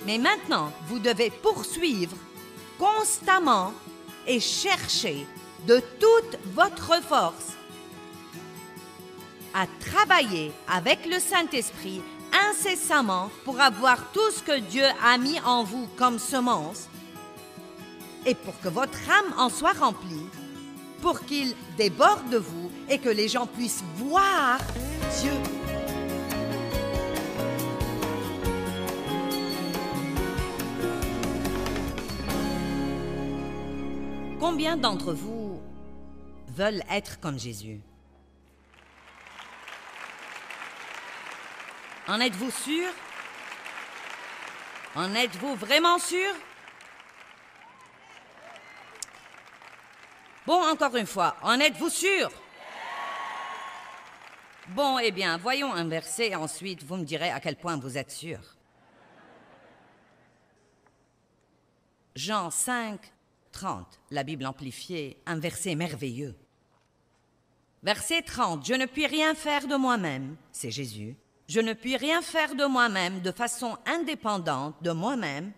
Mais maintenant, vous devez poursuivre constamment et chercher de toute votre force à travailler avec le Saint-Esprit incessamment pour avoir tout ce que Dieu a mis en vous comme semence et pour que votre âme en soit remplie, pour qu'il déborde de vous et que les gens puissent voir Dieu. Combien d'entre vous veulent être comme Jésus? En êtes-vous sûr? En êtes-vous vraiment sûr? Bon, encore une fois, en êtes-vous sûr? Bon, eh bien, voyons un verset et ensuite vous me direz à quel point vous êtes sûr. Jean 5, 30, la Bible amplifiée, un verset merveilleux. Verset 30, « Je ne puis rien faire de moi-même, c'est Jésus, je ne puis rien faire de moi-même de façon indépendante de moi-même,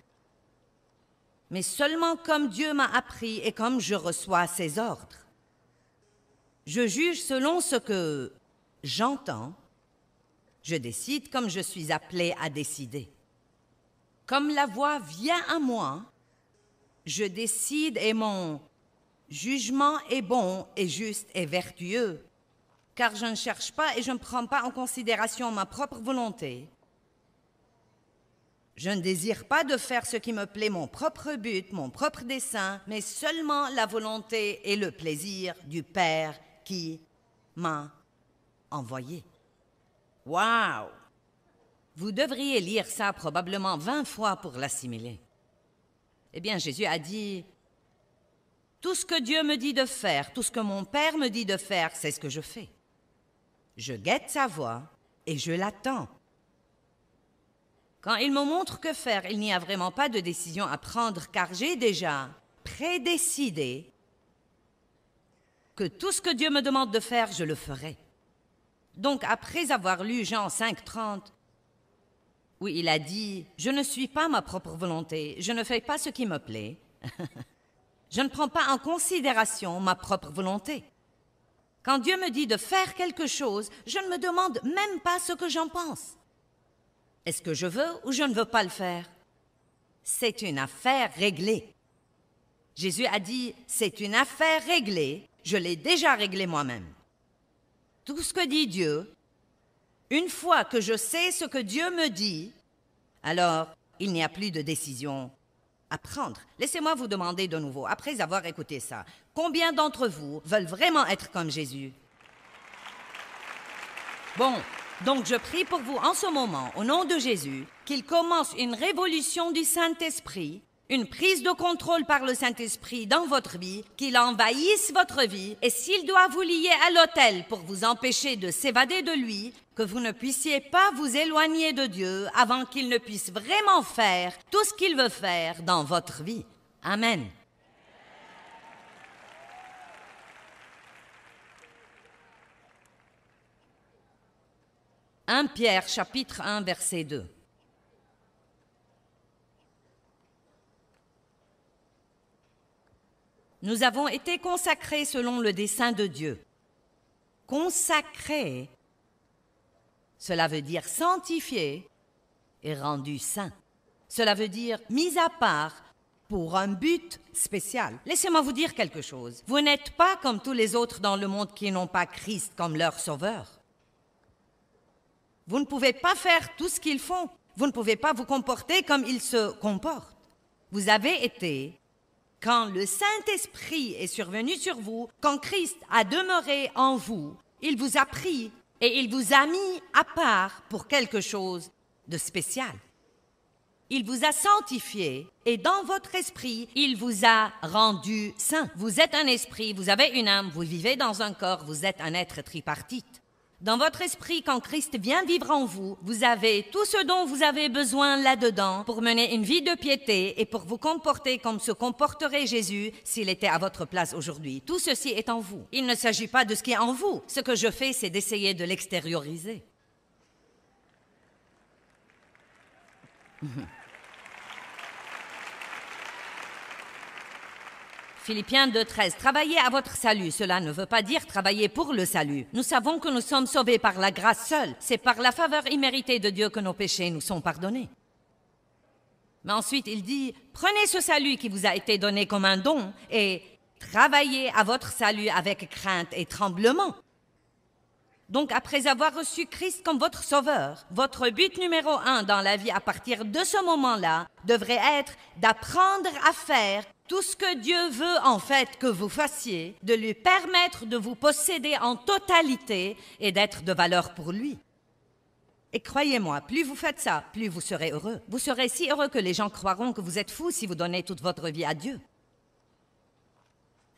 mais seulement comme Dieu m'a appris et comme je reçois ses ordres. Je juge selon ce que j'entends, je décide comme je suis appelé à décider. Comme la voix vient à moi, je décide et mon jugement est bon et juste et vertueux, car je ne cherche pas et je ne prends pas en considération ma propre volonté. Je ne désire pas de faire ce qui me plaît, mon propre but, mon propre dessein, mais seulement la volonté et le plaisir du Père qui m'a envoyé. » Waouh! Vous devriez lire ça probablement 20 fois pour l'assimiler. Eh bien, Jésus a dit, « Tout ce que Dieu me dit de faire, tout ce que mon Père me dit de faire, c'est ce que je fais. Je guette sa voix et je l'attends. Quand il me montre que faire, il n'y a vraiment pas de décision à prendre, car j'ai déjà prédécidé que tout ce que Dieu me demande de faire, je le ferai. » Donc, après avoir lu Jean 5, 30, où il a dit « Je ne suis pas ma propre volonté, je ne fais pas ce qui me plaît, je ne prends pas en considération ma propre volonté. Quand Dieu me dit de faire quelque chose, je ne me demande même pas ce que j'en pense. Est-ce que je veux ou je ne veux pas le faire? C'est une affaire réglée. Jésus a dit « C'est une affaire réglée, je l'ai déjà réglée moi-même. » Tout ce que dit Dieu, une fois que je sais ce que Dieu me dit, alors il n'y a plus de décision à prendre. Laissez-moi vous demander de nouveau, après avoir écouté ça, combien d'entre vous veulent vraiment être comme Jésus? Bon, donc je prie pour vous en ce moment, au nom de Jésus, qu'il commence une révolution du Saint-Esprit, une prise de contrôle par le Saint-Esprit dans votre vie, qu'il envahisse votre vie, et s'il doit vous lier à l'autel pour vous empêcher de s'évader de lui, que vous ne puissiez pas vous éloigner de Dieu avant qu'il ne puisse vraiment faire tout ce qu'il veut faire dans votre vie. Amen. « 1 Pierre, chapitre 1, verset 2. Nous avons été consacrés selon le dessein de Dieu. Consacrés, cela veut dire sanctifiés et rendus saints. Cela veut dire mis à part pour un but spécial. Laissez-moi vous dire quelque chose. Vous n'êtes pas comme tous les autres dans le monde qui n'ont pas Christ comme leur sauveur. Vous ne pouvez pas faire tout ce qu'ils font. Vous ne pouvez pas vous comporter comme ils se comportent. Vous avez été, quand le Saint-Esprit est survenu sur vous, quand Christ a demeuré en vous, il vous a pris et il vous a mis à part pour quelque chose de spécial. Il vous a sanctifié et dans votre esprit, il vous a rendu saint. Vous êtes un esprit, vous avez une âme, vous vivez dans un corps, vous êtes un être tripartite. Dans votre esprit, quand Christ vient vivre en vous, vous avez tout ce dont vous avez besoin là-dedans pour mener une vie de piété et pour vous comporter comme se comporterait Jésus s'il était à votre place aujourd'hui. Tout ceci est en vous. Il ne s'agit pas de ce qui est en vous. Ce que je fais, c'est d'essayer de l'extérioriser. Philippiens 2,13. Travaillez à votre salut. Cela ne veut pas dire travailler pour le salut. Nous savons que nous sommes sauvés par la grâce seule. C'est par la faveur imméritée de Dieu que nos péchés nous sont pardonnés. Mais ensuite, il dit, prenez ce salut qui vous a été donné comme un don et travaillez à votre salut avec crainte et tremblement. Donc, après avoir reçu Christ comme votre sauveur, votre but numéro 1 dans la vie à partir de ce moment-là devrait être d'apprendre à faire tout ce que Dieu veut en fait que vous fassiez, de lui permettre de vous posséder en totalité et d'être de valeur pour lui. Et croyez-moi, plus vous faites ça, plus vous serez heureux. Vous serez si heureux que les gens croiront que vous êtes fou si vous donnez toute votre vie à Dieu.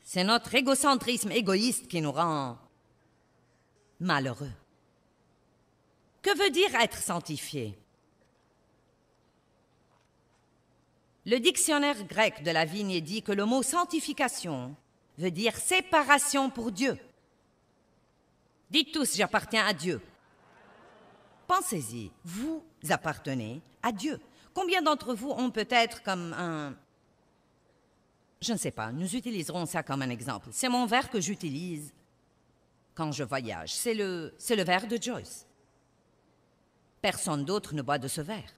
C'est notre égocentrisme égoïste qui nous rend malheureux. Que veut dire être sanctifié? Le dictionnaire grec de la Vigne dit que le mot sanctification veut dire séparation pour Dieu. Dites tous, j'appartiens à Dieu. Pensez-y, vous appartenez à Dieu. Combien d'entre vous ont peut-être comme un... Je ne sais pas, nous utiliserons ça comme un exemple. C'est mon verre que j'utilise quand je voyage. C'est le verre de Joyce. Personne d'autre ne boit de ce verre.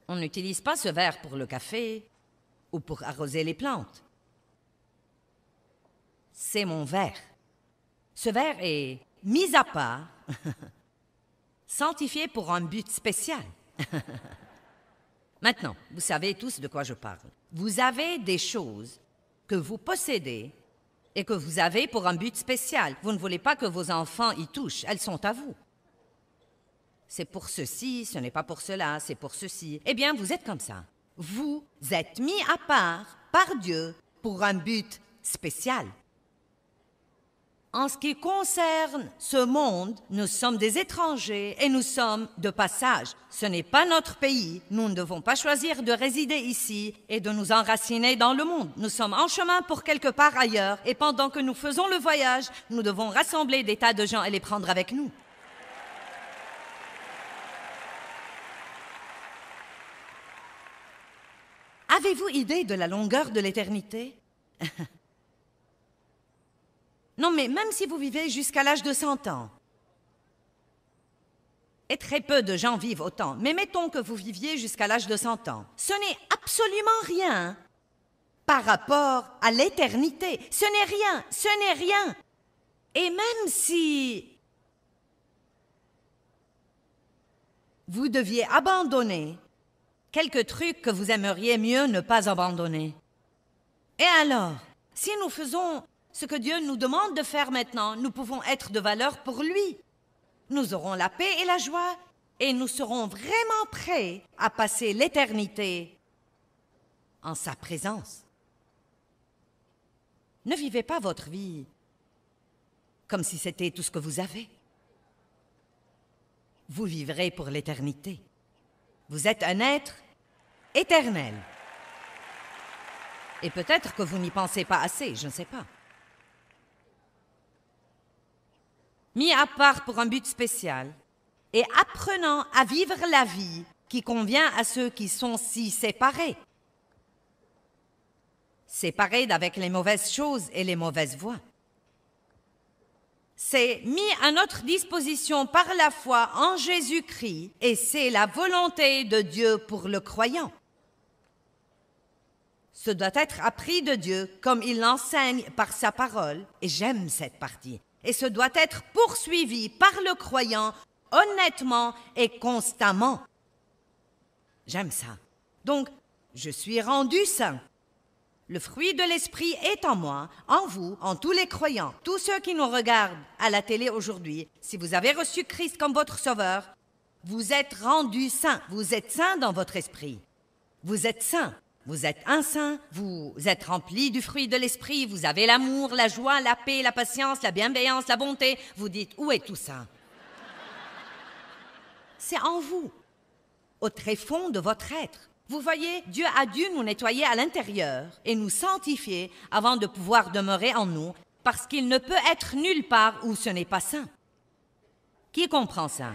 On n'utilise pas ce verre pour le café ou pour arroser les plantes. C'est mon verre. Ce verre est mis à part, sanctifié pour un but spécial. Maintenant, vous savez tous de quoi je parle. Vous avez des choses que vous possédez et que vous avez pour un but spécial. Vous ne voulez pas que vos enfants y touchent, elles sont à vous. C'est pour ceci, ce n'est pas pour cela, c'est pour ceci. Eh bien, vous êtes comme ça. Vous êtes mis à part par Dieu pour un but spécial. En ce qui concerne ce monde, nous sommes des étrangers et nous sommes de passage. Ce n'est pas notre pays. Nous ne devons pas choisir de résider ici et de nous enraciner dans le monde. Nous sommes en chemin pour quelque part ailleurs et pendant que nous faisons le voyage, nous devons rassembler des tas de gens et les prendre avec nous. Avez-vous idée de la longueur de l'éternité? Non, mais même si vous vivez jusqu'à l'âge de 100 ans, et très peu de gens vivent autant, mais mettons que vous viviez jusqu'à l'âge de 100 ans, ce n'est absolument rien par rapport à l'éternité. Ce n'est rien, ce n'est rien. Et même si vous deviez abandonner quelques trucs que vous aimeriez mieux ne pas abandonner, et alors, si nous faisons ce que Dieu nous demande de faire maintenant, nous pouvons être de valeur pour lui. Nous aurons la paix et la joie et nous serons vraiment prêts à passer l'éternité en sa présence. Ne vivez pas votre vie comme si c'était tout ce que vous avez. Vous vivrez pour l'éternité. Vous êtes un être éternel. Et peut-être que vous n'y pensez pas assez, je ne sais pas. Mis à part pour un but spécial et apprenant à vivre la vie qui convient à ceux qui sont si séparés. Séparés d'avec les mauvaises choses et les mauvaises voies. C'est mis à notre disposition par la foi en Jésus-Christ et c'est la volonté de Dieu pour le croyant. Ce doit être appris de Dieu comme il l'enseigne par sa parole et j'aime cette partie. Et ce doit être poursuivi par le croyant honnêtement et constamment. J'aime ça. Donc, je suis rendu saint. Le fruit de l'esprit est en moi, en vous, en tous les croyants. Tous ceux qui nous regardent à la télé aujourd'hui, si vous avez reçu Christ comme votre sauveur, vous êtes rendus saints. Vous êtes saints dans votre esprit. Vous êtes saints. Vous êtes un saint, vous êtes rempli du fruit de l'esprit, vous avez l'amour, la joie, la paix, la patience, la bienveillance, la bonté. Vous dites, où est tout ça? C'est en vous, au tréfonds de votre être. Vous voyez, Dieu a dû nous nettoyer à l'intérieur et nous sanctifier avant de pouvoir demeurer en nous, parce qu'il ne peut être nulle part où ce n'est pas saint. Qui comprend ça?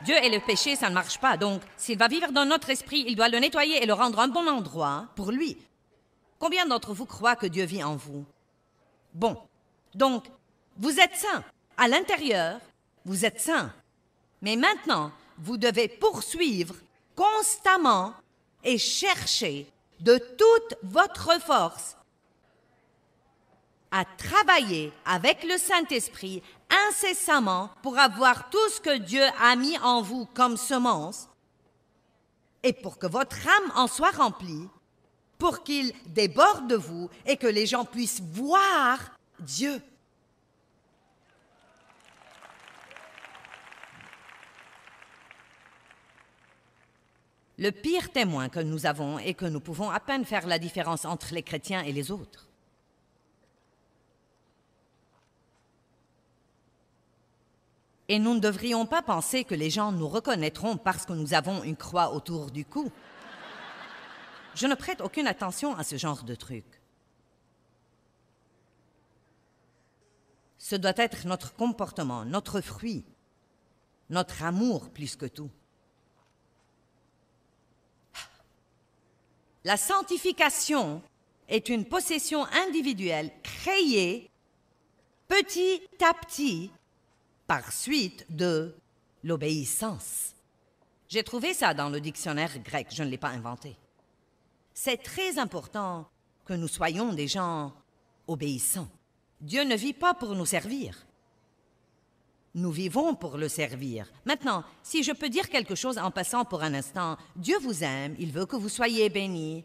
Dieu et le péché, ça ne marche pas. Donc, s'il va vivre dans notre esprit, il doit le nettoyer et le rendre un bon endroit pour lui. Combien d'entre vous croient que Dieu vit en vous? Bon, donc, vous êtes saints. À l'intérieur, vous êtes saints. Mais maintenant, vous devez poursuivre constamment et chercher de toute votre force à travailler avec le Saint-Esprit incessamment pour avoir tout ce que Dieu a mis en vous comme semence et pour que votre âme en soit remplie, pour qu'il déborde de vous et que les gens puissent voir Dieu. Le pire témoin que nous avons est que nous pouvons à peine faire la différence entre les chrétiens et les autres. Et nous ne devrions pas penser que les gens nous reconnaîtront parce que nous avons une croix autour du cou. Je ne prête aucune attention à ce genre de truc. Ce doit être notre comportement, notre fruit, notre amour plus que tout. La sanctification est une possession individuelle créée petit à petit par suite de l'obéissance. J'ai trouvé ça dans le dictionnaire grec, je ne l'ai pas inventé. C'est très important que nous soyons des gens obéissants. Dieu ne vit pas pour nous servir. Nous vivons pour le servir. Maintenant, si je peux dire quelque chose en passant pour un instant, Dieu vous aime, il veut que vous soyez bénis.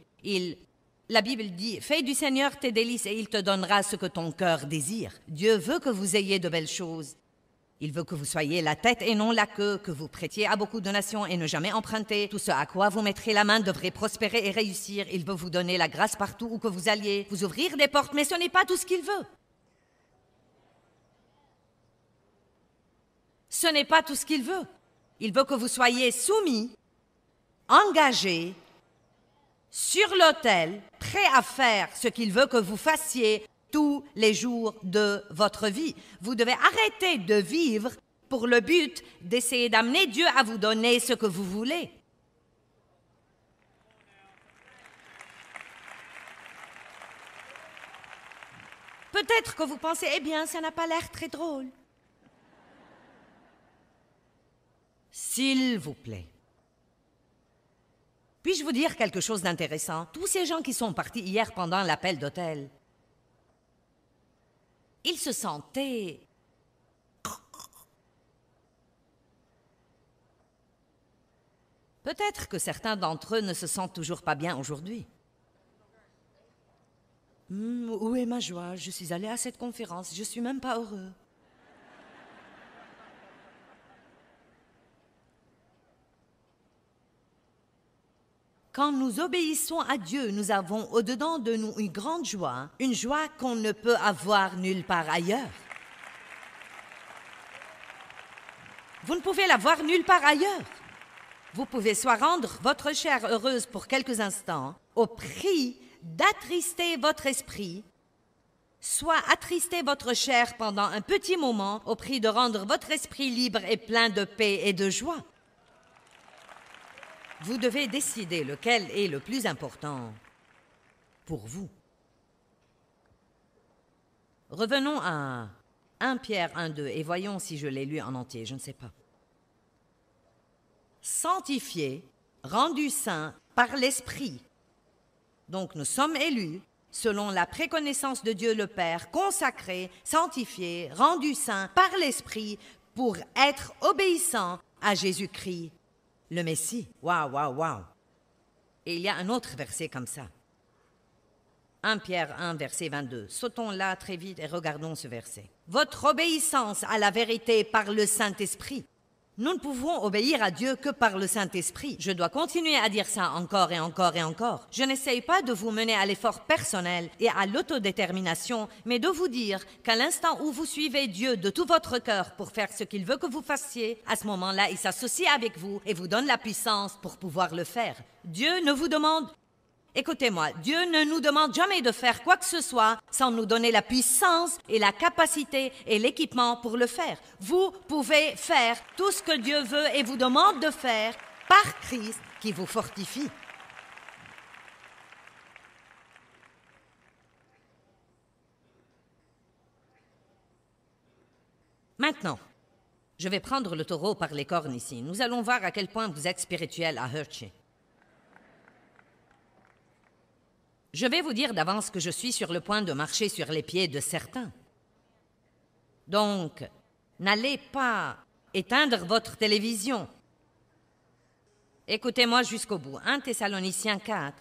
La Bible dit, « Fais du Seigneur tes délices et il te donnera ce que ton cœur désire. » Dieu veut que vous ayez de belles choses. Il veut que vous soyez la tête et non la queue, que vous prêtiez à beaucoup de nations et ne jamais emprunter. Tout ce à quoi vous mettrez la main devrait prospérer et réussir. Il veut vous donner la grâce partout où que vous alliez, vous ouvrir des portes, mais ce n'est pas tout ce qu'il veut. Ce n'est pas tout ce qu'il veut. Il veut que vous soyez soumis, engagés, sur l'autel, prêts à faire ce qu'il veut que vous fassiez tous les jours de votre vie. Vous devez arrêter de vivre pour le but d'essayer d'amener Dieu à vous donner ce que vous voulez. Peut-être que vous pensez, eh bien, ça n'a pas l'air très drôle. S'il vous plaît. Puis-je vous dire quelque chose d'intéressant? Tous ces gens qui sont partis hier pendant l'appel d'hôtel, ils se sentaient... Peut-être que certains d'entre eux ne se sentent toujours pas bien aujourd'hui. Où est ma joie? Je suis allé à cette conférence, je suis même pas heureux. Quand nous obéissons à Dieu, nous avons au-dedans de nous une grande joie, une joie qu'on ne peut avoir nulle part ailleurs. Vous ne pouvez l'avoir nulle part ailleurs. Vous pouvez soit rendre votre chair heureuse pour quelques instants, au prix d'attrister votre esprit, soit attrister votre chair pendant un petit moment, au prix de rendre votre esprit libre et plein de paix et de joie. Vous devez décider lequel est le plus important pour vous. Revenons à 1 Pierre 1,2 et voyons si je l'ai lu en entier, je ne sais pas. Sanctifiés, rendus saints par l'Esprit. Donc nous sommes élus selon la préconnaissance de Dieu le Père, consacrés, sanctifiés, rendus saints par l'Esprit pour être obéissants à Jésus-Christ. Le Messie. Waouh, waouh, waouh. Et il y a un autre verset comme ça. 1 Pierre 1, verset 22. Sautons là très vite et regardons ce verset. Votre obéissance à la vérité par le Saint-Esprit. Nous ne pouvons obéir à Dieu que par le Saint-Esprit. Je dois continuer à dire ça encore et encore et encore. Je n'essaye pas de vous mener à l'effort personnel et à l'autodétermination, mais de vous dire qu'à l'instant où vous suivez Dieu de tout votre cœur pour faire ce qu'il veut que vous fassiez, à ce moment-là, il s'associe avec vous et vous donne la puissance pour pouvoir le faire. Dieu ne vous demande... Écoutez-moi, Dieu ne nous demande jamais de faire quoi que ce soit sans nous donner la puissance et la capacité et l'équipement pour le faire. Vous pouvez faire tout ce que Dieu veut et vous demande de faire par Christ qui vous fortifie. Maintenant, je vais prendre le taureau par les cornes ici. Nous allons voir à quel point vous êtes spirituel à Hershey. Je vais vous dire d'avance que je suis sur le point de marcher sur les pieds de certains. Donc, n'allez pas éteindre votre télévision. Écoutez-moi jusqu'au bout. 1 Thessaloniciens 4.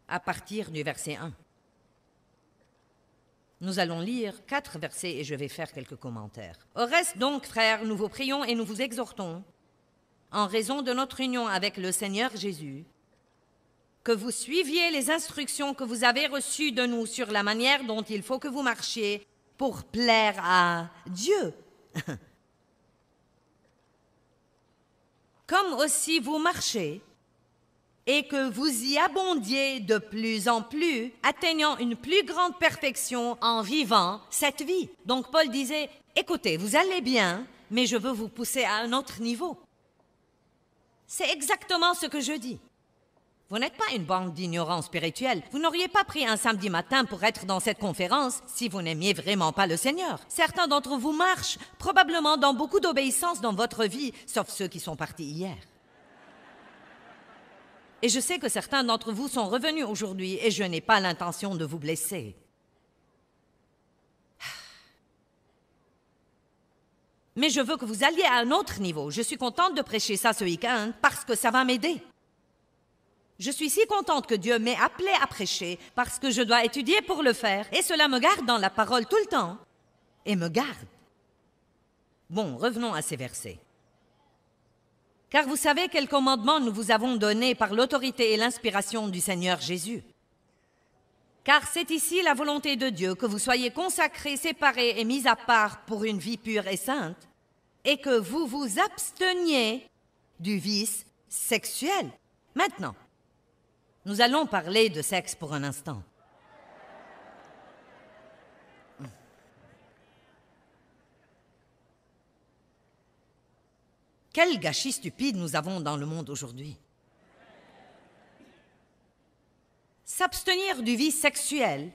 À partir du verset 1. Nous allons lire 4 versets et je vais faire quelques commentaires. Au reste donc, frères, nous vous prions et nous vous exhortons, en raison de notre union avec le Seigneur Jésus, que vous suiviez les instructions que vous avez reçues de nous sur la manière dont il faut que vous marchiez pour plaire à Dieu. Comme aussi vous marchez, et que vous y abondiez de plus en plus, atteignant une plus grande perfection en vivant cette vie. Donc Paul disait, écoutez, vous allez bien, mais je veux vous pousser à un autre niveau. C'est exactement ce que je dis. Vous n'êtes pas une bande d'ignorants spirituels. Vous n'auriez pas pris un samedi matin pour être dans cette conférence si vous n'aimiez vraiment pas le Seigneur. Certains d'entre vous marchent probablement dans beaucoup d'obéissance dans votre vie, sauf ceux qui sont partis hier. Et je sais que certains d'entre vous sont revenus aujourd'hui et je n'ai pas l'intention de vous blesser. Mais je veux que vous alliez à un autre niveau. Je suis contente de prêcher ça ce week-end parce que ça va m'aider. Je suis si contente que Dieu m'ait appelée à prêcher parce que je dois étudier pour le faire et cela me garde dans la parole tout le temps et me garde. Bon, revenons à ces versets. Car vous savez quel commandement nous vous avons donné par l'autorité et l'inspiration du Seigneur Jésus. Car c'est ici la volonté de Dieu que vous soyez consacrés, séparés et mis à part pour une vie pure et sainte, et que vous vous absteniez du vice sexuel. Maintenant, nous allons parler de sexe pour un instant. Quel gâchis stupide nous avons dans le monde aujourd'hui. S'abstenir du vice sexuel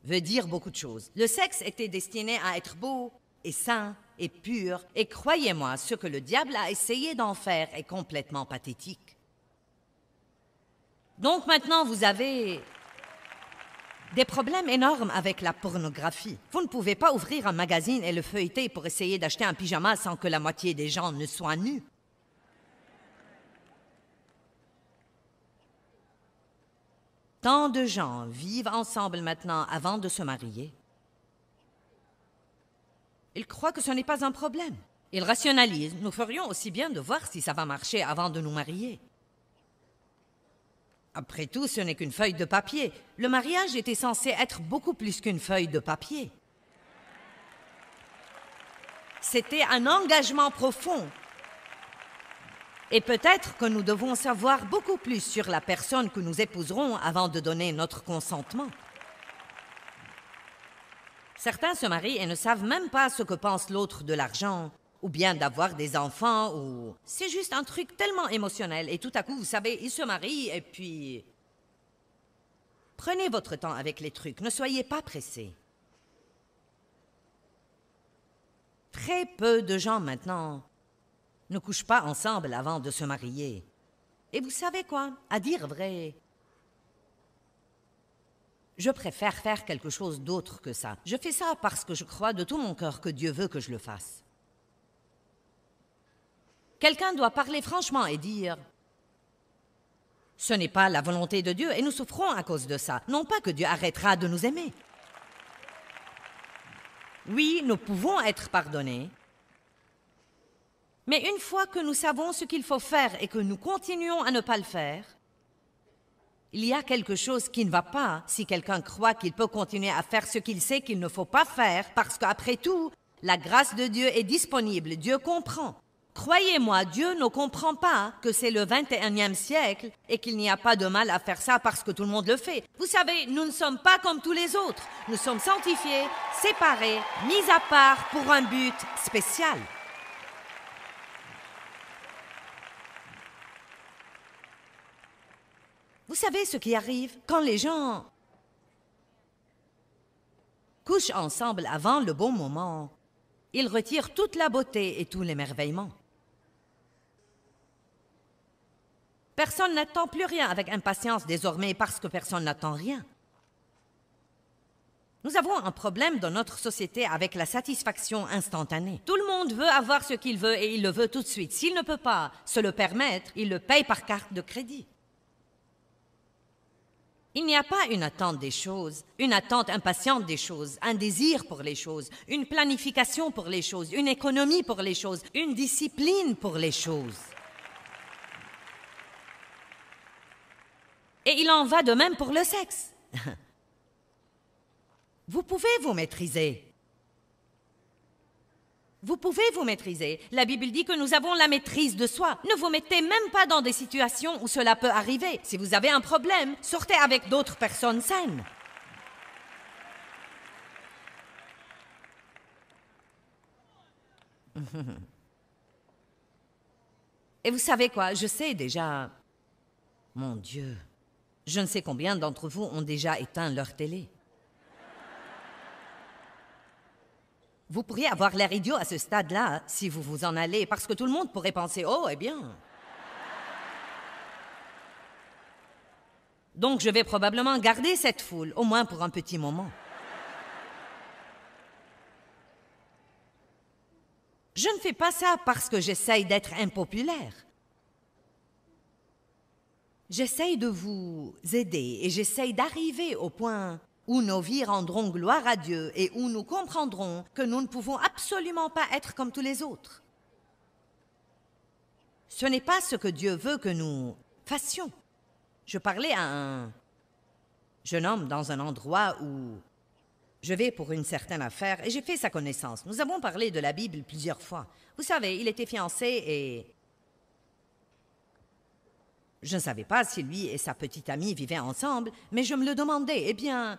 veut dire beaucoup de choses. Le sexe était destiné à être beau et sain et pur, et croyez-moi, ce que le diable a essayé d'en faire est complètement pathétique. Donc maintenant, vous avez des problèmes énormes avec la pornographie. Vous ne pouvez pas ouvrir un magazine et le feuilleter pour essayer d'acheter un pyjama sans que la moitié des gens ne soient nus. Tant de gens vivent ensemble maintenant avant de se marier. Ils croient que ce n'est pas un problème. Ils rationalisent. Nous ferions aussi bien de voir si ça va marcher avant de nous marier. Après tout, ce n'est qu'une feuille de papier. Le mariage était censé être beaucoup plus qu'une feuille de papier. C'était un engagement profond. Et peut-être que nous devons savoir beaucoup plus sur la personne que nous épouserons avant de donner notre consentement. Certains se marient et ne savent même pas ce que pense l'autre de l'argent, ou bien d'avoir des enfants, ou... C'est juste un truc tellement émotionnel, et tout à coup, vous savez, ils se marient, et puis... Prenez votre temps avec les trucs, ne soyez pas pressés. Très peu de gens maintenant ne couchent pas ensemble avant de se marier. Et vous savez quoi? À dire vrai, je préfère faire quelque chose d'autre que ça. Je fais ça parce que je crois de tout mon cœur que Dieu veut que je le fasse. Quelqu'un doit parler franchement et dire « Ce n'est pas la volonté de Dieu et nous souffrons à cause de ça. Non pas que Dieu arrêtera de nous aimer. » Oui, nous pouvons être pardonnés. Mais une fois que nous savons ce qu'il faut faire et que nous continuons à ne pas le faire, il y a quelque chose qui ne va pas si quelqu'un croit qu'il peut continuer à faire ce qu'il sait qu'il ne faut pas faire parce qu'après tout, la grâce de Dieu est disponible. Dieu comprend. Croyez-moi, Dieu ne comprend pas que c'est le 21e siècle et qu'il n'y a pas de mal à faire ça parce que tout le monde le fait. Vous savez, nous ne sommes pas comme tous les autres. Nous sommes sanctifiés, séparés, mis à part pour un but spécial. Vous savez ce qui arrive quand les gens couchent ensemble avant le bon moment? Ils retirent toute la beauté et tout l'émerveillement. Personne n'attend plus rien avec impatience désormais parce que personne n'attend rien. Nous avons un problème dans notre société avec la satisfaction instantanée. Tout le monde veut avoir ce qu'il veut et il le veut tout de suite. S'il ne peut pas se le permettre, il le paye par carte de crédit. Il n'y a pas une attente des choses, une attente impatiente des choses, un désir pour les choses, une planification pour les choses, une économie pour les choses, une discipline pour les choses. Et il en va de même pour le sexe. Vous pouvez vous maîtriser. Vous pouvez vous maîtriser. La Bible dit que nous avons la maîtrise de soi. Ne vous mettez même pas dans des situations où cela peut arriver. Si vous avez un problème, sortez avec d'autres personnes saines. Et vous savez quoi? Je sais déjà... Mon Dieu, je ne sais combien d'entre vous ont déjà éteint leur télé. Vous pourriez avoir l'air idiot à ce stade-là si vous vous en allez, parce que tout le monde pourrait penser « Oh, eh bien... » Donc, je vais probablement garder cette foule, au moins pour un petit moment. Je ne fais pas ça parce que j'essaye d'être impopulaire. J'essaye de vous aider et j'essaye d'arriver au point où nos vies rendront gloire à Dieu et où nous comprendrons que nous ne pouvons absolument pas être comme tous les autres. Ce n'est pas ce que Dieu veut que nous fassions. Je parlais à un jeune homme dans un endroit où je vais pour une certaine affaire et j'ai fait sa connaissance. Nous avons parlé de la Bible plusieurs fois. Vous savez, il était fiancé et... Je ne savais pas si lui et sa petite amie vivaient ensemble, mais je me le demandais. Eh bien,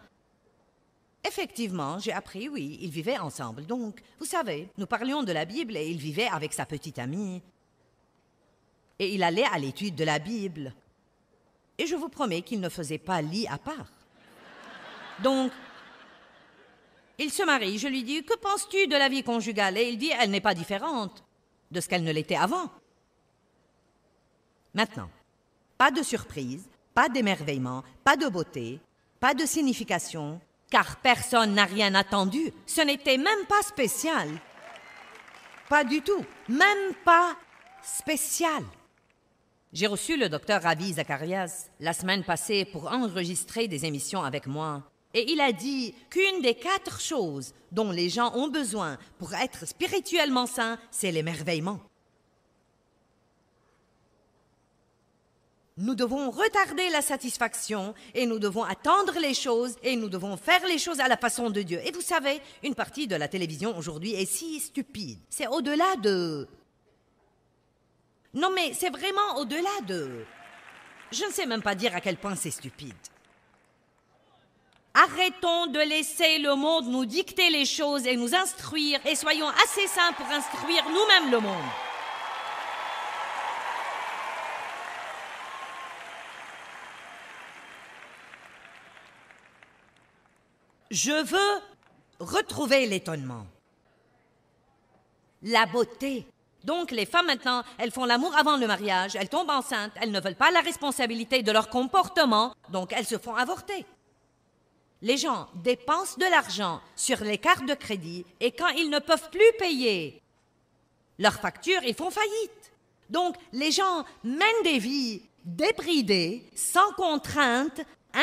effectivement, j'ai appris, oui, ils vivaient ensemble. Donc, vous savez, nous parlions de la Bible et il vivait avec sa petite amie. Et il allait à l'étude de la Bible. Et je vous promets qu'il ne faisait pas lit à part. Donc, il se marie. Je lui dis, que penses-tu de la vie conjugale? Et il dit, elle n'est pas différente de ce qu'elle ne l'était avant. Maintenant, pas de surprise, pas d'émerveillement, pas de beauté, pas de signification, car personne n'a rien attendu. Ce n'était même pas spécial. Pas du tout, même pas spécial. J'ai reçu le docteur Ravi Zacharias la semaine passée pour enregistrer des émissions avec moi. Et il a dit qu'une des 4 choses dont les gens ont besoin pour être spirituellement sains, c'est l'émerveillement. Nous devons retarder la satisfaction et nous devons attendre les choses et nous devons faire les choses à la façon de Dieu. Et vous savez, une partie de la télévision aujourd'hui est si stupide. C'est au-delà de... Non mais c'est vraiment au-delà de... Je ne sais même pas dire à quel point c'est stupide. Arrêtons de laisser le monde nous dicter les choses et nous instruire et soyons assez saints pour instruire nous-mêmes le monde. Je veux retrouver l'étonnement, la beauté. Donc, les femmes maintenant, elles font l'amour avant le mariage, elles tombent enceintes, elles ne veulent pas la responsabilité de leur comportement, donc elles se font avorter. Les gens dépensent de l'argent sur les cartes de crédit et quand ils ne peuvent plus payer leurs factures, ils font faillite. Donc, les gens mènent des vies débridées, sans contrainte,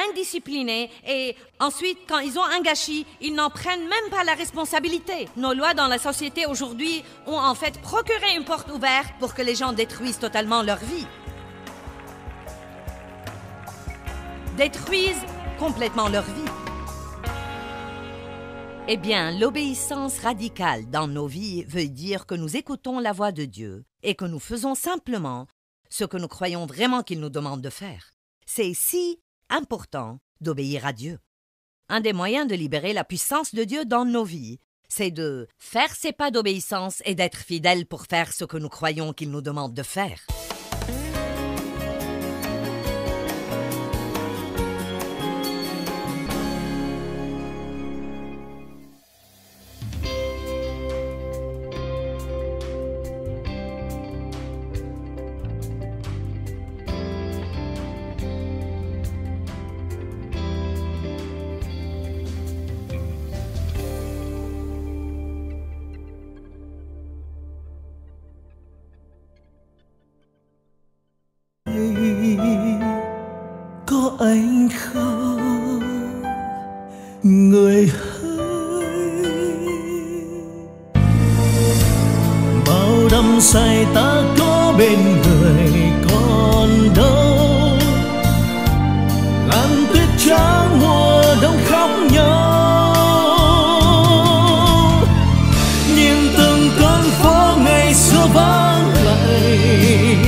indisciplinés et ensuite, quand ils ont un gâchis, ils n'en prennent même pas la responsabilité. Nos lois dans la société aujourd'hui ont en fait procuré une porte ouverte pour que les gens détruisent totalement leur vie. Détruisent complètement leur vie. Eh bien, l'obéissance radicale dans nos vies veut dire que nous écoutons la voix de Dieu et que nous faisons simplement ce que nous croyons vraiment qu'il nous demande de faire. C'est si important d'obéir à Dieu. Un des moyens de libérer la puissance de Dieu dans nos vies, c'est de faire ses pas d'obéissance et d'être fidèles pour faire ce que nous croyons qu'il nous demande de faire. anh khóc người hỡi. Bao đắm say ta có bên người còn đâu, làn tuyết trắng mùa đông khóc nhau, nhìn từng con phố ngày xưa vắng lặng,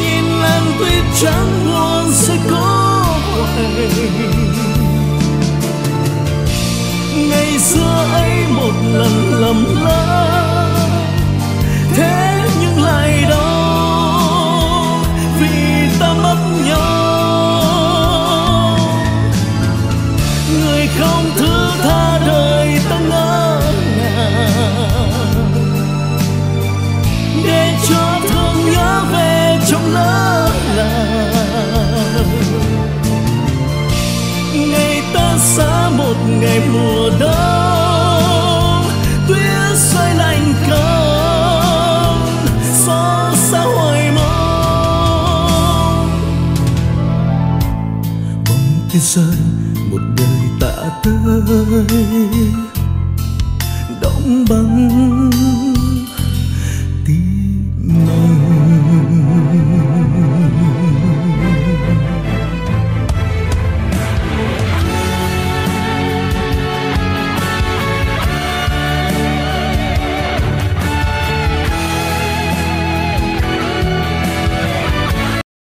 nhìn làn tuyết trắng buồn sẽ có quay. Ngày xưa ấy một lần lầm lỡ, thế nhưng lại đau vì ta mất nhau. Người không thứ tha đời ta ngỡ ngàng, để cho thương nhớ về trong lỡ làng. Ngày ta xa một ngày mùa đông, tuyết rơi lạnh cóng, xót xa hồi mong. Bóng tuyết rơi một đời tạ tới, đóng băng